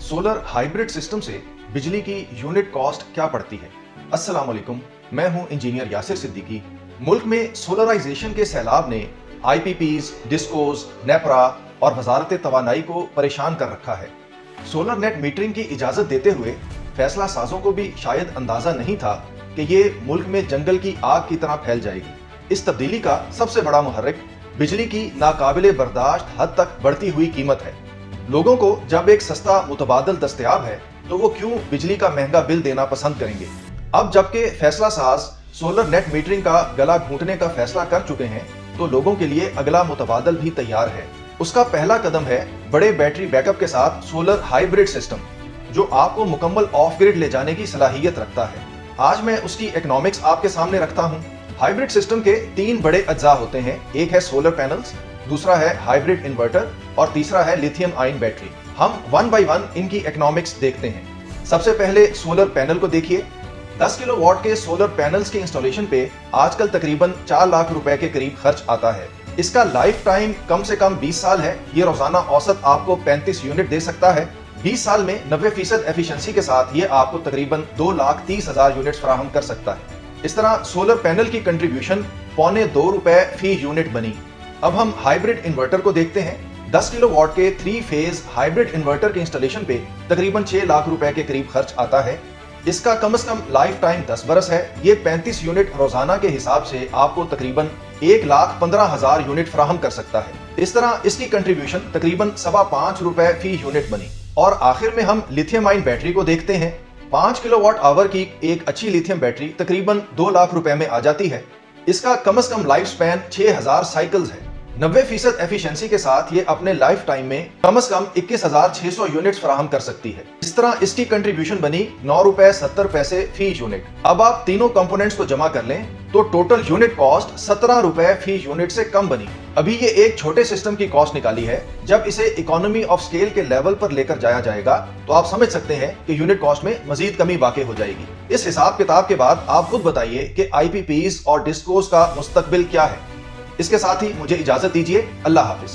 Solar hybrid system से बिजली की यूनिट कॉस्ट क्या पड़ती है। अस्सलाम वालेकुम, मैं हूं इंजीनियर यासिर सिद्दीकी। मुल्क में सोलराइजेशन के सैलाब ने आईपीपीज, डिस्कोज, नेपरा और वजारत तवानाई को परेशान कर रखा है। सोलर नेट मीटरिंग की इजाजत देते हुए फैसला साजों को भी शायद अंदाजा नहीं था कि ये मुल्क में जंगल की आग की तरह फैल जाएगी। इस तब्दीली का सबसे बड़ा मुहर्रिक बिजली की नाकाबिले बर्दाश्त हद तक बढ़ती हुई कीमत है। लोगों को जब एक सस्ता मुतबादल दस्तयाब है तो वो क्यों बिजली का महंगा बिल देना पसंद करेंगे। अब जबकि फैसला साज सोलर नेट मीटरिंग का गला घूंटने का फैसला कर चुके हैं तो लोगों के लिए अगला मुतबादल भी तैयार है। उसका पहला कदम है बड़े बैटरी बैकअप के साथ सोलर हाइब्रिड सिस्टम, जो आपको मुकम्मल ऑफ ग्रिड ले जाने की सलाहियत रखता है। आज मैं उसकी इकोनॉमिक्स आपके सामने रखता हूँ। हाइब्रिड सिस्टम के 3 बड़े अज्जा होते हैं। एक है सोलर पैनल्स, दूसरा है हाइब्रिड इन्वर्टर और तीसरा है लिथियम आयन बैटरी। हम 1 बाय 1 इनकी इकोनॉमिक्स देखते हैं। सबसे पहले सोलर पैनल को देखिए। 10 किलोवाट के सोलर पैनल्स के इंस्टॉलेशन पे आजकल तकरीबन 4 लाख रुपए के करीब खर्च आता है। इसका लाइफ टाइम कम से कम 20 साल है। ये रोजाना औसत आपको 35 यूनिट दे सकता है। 20 साल में 90% एफिशिएंसी के साथ ये आपको तकरीबन 2,30,000 यूनिट्स फराहम कर सकता है। इस तरह सोलर पैनल की कंट्रीब्यूशन ₹2.25 रुपए फी यूनिट बनी। अब हम हाइब्रिड इन्वर्टर को देखते हैं। 10 किलोवाट के 3 फेज हाइब्रिड इन्वर्टर के इंस्टॉलेशन पे तकरीबन 6 लाख रुपए के करीब खर्च आता है। इसका कम से कम लाइफ टाइम 10 बरस है। ये 35 यूनिट रोजाना के हिसाब से आपको तकरीबन 1,15,000 यूनिट फराहम कर सकता है। इस तरह इसकी कंट्रीब्यूशन तकरीबन 5.25 रुपए फी यूनिट बनी। और आखिर में हम लिथियम आयन बैटरी को देखते हैं। 5 किलोवाट आवर की एक अच्छी लिथियम बैटरी तकरीबन 2 लाख रुपए में आ जाती है। इसका कम से कम लाइफ स्पैन 6000 साइकिल्स है। 90% एफिशिएंसी के साथ ये अपने लाइफ टाइम में कम से कम 21,600 यूनिट्स फराहम कर सकती है। इस तरह इसकी कंट्रीब्यूशन बनी ₹9.70 फी यूनिट। अब आप तीनों कंपोनेंट्स को जमा कर लें तो टोटल यूनिट कॉस्ट ₹17 फी यूनिट से कम बनी। अभी ये एक छोटे सिस्टम की कॉस्ट निकाली है। जब इसे इकोनॉमी ऑफ स्केल के लेवल पर लेकर जाया जाएगा तो आप समझ सकते हैं कि यूनिट कॉस्ट में मजीद कमी वाक़ई हो जाएगी। इस हिसाब किताब के बाद आप खुद बताइए कि आईपीपीज और डिस्कोस का मुस्तकबिल क्या है। इसके साथ ही मुझे इजाजत दीजिए। अल्लाह हाफिज।